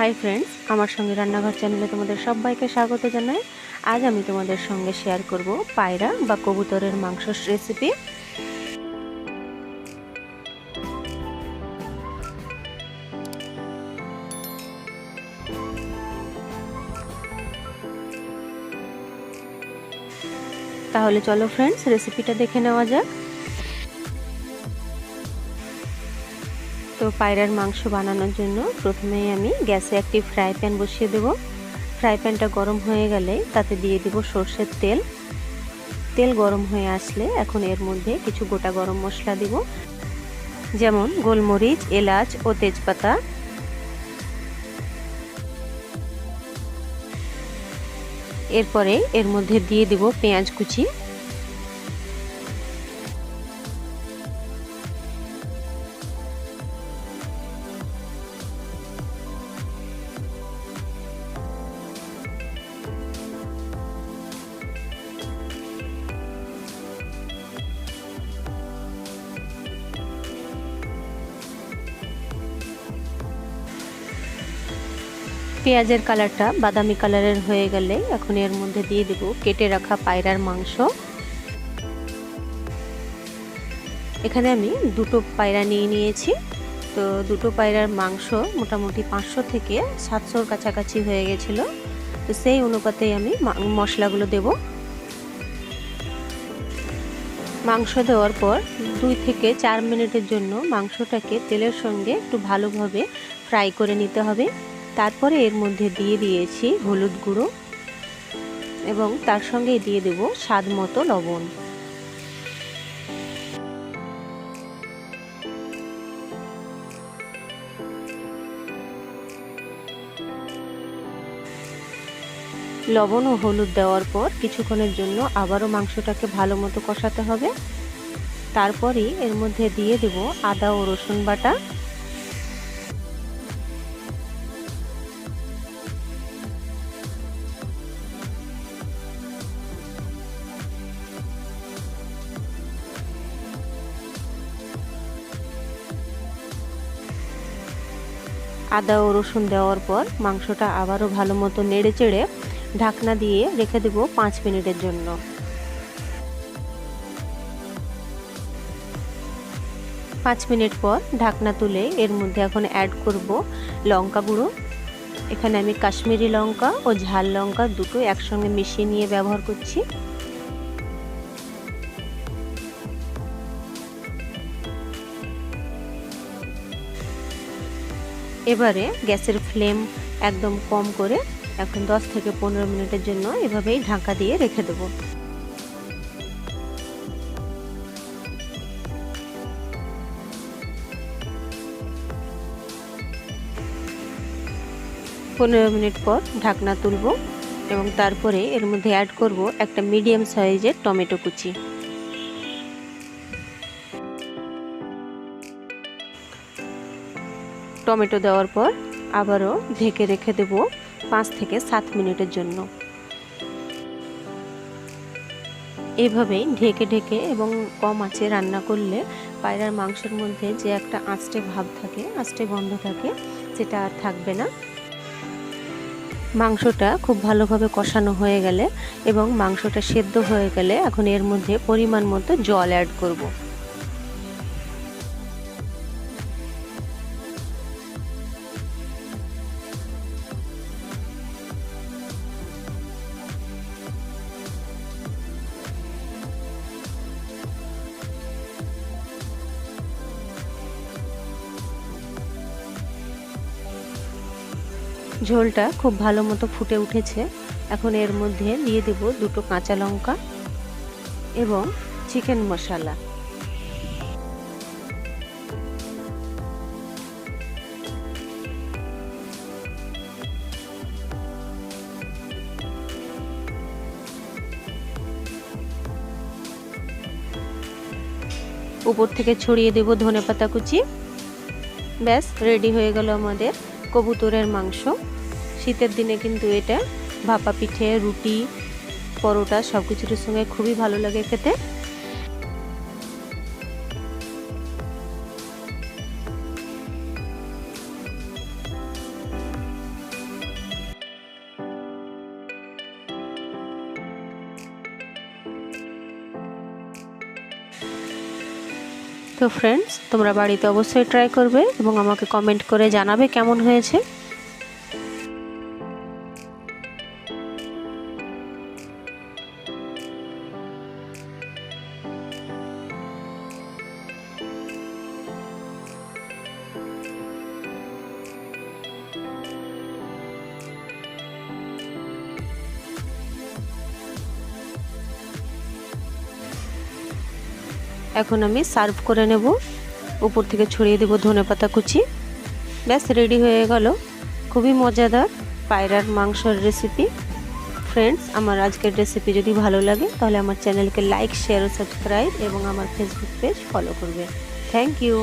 Hi friends, আমার সঙ্গে রান্নাঘর চ্যানেলে তোমাদের সবাইকে স্বাগত জানাই। আজ আমি তোমাদের সঙ্গে শেয়ার করব পায়রা বা কবুতরের মাংসের রেসিপি। তাহলে চলো ফ্রেন্ডস, রেসিপিটা দেখে নেওয়া যাক। তো পায়রার মাংস বানানোর জন্য প্রথমেই আমি গ্যাসে একটি ফ্রাই প্যান বসিয়ে দেব। ফ্রাই প্যানটা গরম হয়ে গেলে তাতে দিয়ে দেব সর্ষের তেল। তেল গরম হয়ে আসলে এখন এর মধ্যে কিছু গোটা গরম মশলা দিব, যেমন গোলমরিচ, এলাচ ও তেজপাতা। এরপরে এর মধ্যে দিয়ে দেব পেঁয়াজ কুচি। পেঁয়াজের কালারটা বাদামি কালারের হয়ে গেলে এখন এর মধ্যে দিয়ে দেব কেটে রাখা পায়রার মাংস। এখানে আমি দুটো পায়রা নিয়েছি। তো দুটো পায়রার মাংস মোটামুটি 500 থেকে 700 কাছাকাছি হয়ে গেছিলো। তো সেই অনুপাতেই আমি মশলাগুলো দেব। মাংস দেওয়ার পর 2 থেকে 4 মিনিটের জন্য মাংসটাকে তেলের সঙ্গে একটু ভালোভাবে ফ্রাই করে নিতে হবে। তারপরে এর মধ্যে দিয়ে দিয়েছি হলুদ গুঁড়ো এবং তার সঙ্গে দিয়ে দেব স্বাদ মতো লবণ। লবণ ও হলুদ দেওয়ার পর কিছুক্ষণের জন্য আবারও মাংসটাকে ভালো মতো কষাতে হবে। তারপরে এর মধ্যে দিয়ে দেব আদা ও রসুন বাটা। আদা ও রসুন দেওয়ার পর মাংসটা আবারও ভালো মতো নেড়ে চেড়ে ঢাকনা দিয়ে রেখে দেব 5 মিনিটের জন্য। 5 মিনিট পর ঢাকনা তুলে এর মধ্যে এখন অ্যাড করব লঙ্কা গুঁড়ো। এখানে আমি কাশ্মীরি লঙ্কা ও ঝাল লঙ্কা দুটো একসঙ্গে মিশিয়ে নিয়ে ব্যবহার করছি। এবারে গ্যাসের ফ্লেম একদম কম করে এখন 10 থেকে 15 মিনিটের জন্য এভাবেই ঢাকা দিয়ে রেখে দেব। পনেরো মিনিট পর ঢাকনা তুলব এবং তারপরে এর মধ্যে অ্যাড করব একটা মিডিয়াম সাইজের টমেটো কুচি। টমেটো দেওয়ার পর আবারও ঢেকে রেখে দেব 5 থেকে 7 মিনিটের জন্য। এভাবেই ঢেকে ঢেকে এবং কম আঁচে রান্না করলে পায়রার মাংসের মধ্যে যে একটা আঁচটে ভাব থাকে, আঁচটে গন্ধ থাকে, সেটা আর থাকবে না। মাংসটা খুব ভালোভাবে কষানো হয়ে গেলে এবং মাংসটা সেদ্ধ হয়ে গেলে এখন এর মধ্যে পরিমাণ মতো জল অ্যাড করব। ঝোলটা খুব ভালো মতো ফুটে উঠেছে। এখন এর মধ্যে দিয়ে দেব দুটো কাঁচা লঙ্কা এবং চিকেন মশলা। উপর থেকে ছড়িয়ে দেব ধনেপাতা কুচি। ব্যাস রেডি হয়ে গেল আমাদের কবুতরের মাংস। শীতের দিনে কিন্তু এটা ভাপা পিঠে, রুটি, পরোটা সব কিছুর সঙ্গে খুবই ভালো লাগে খেতে। তো ফ্রেন্ডস, তোমরা বাড়িতে অবশ্যই ট্রাই করবে এবং আমাকে কমেন্ট করে জানাবে কেমন হয়েছে। এখন আমি সার্ভ করে নেব। উপর থেকে ছড়িয়ে দেব ধনেপাতা কুচি। ব্যাস রেডি হয়ে গেল খুবই মজাদার পায়রার মাংসের রেসিপি। ফ্রেন্ডস, আমার আজকের রেসিপি যদি ভালো লাগে তাহলে আমার চ্যানেলকে লাইক, শেয়ার ও সাবস্ক্রাইব এবং আমার ফেসবুক পেজ ফলো করবে। Thank you.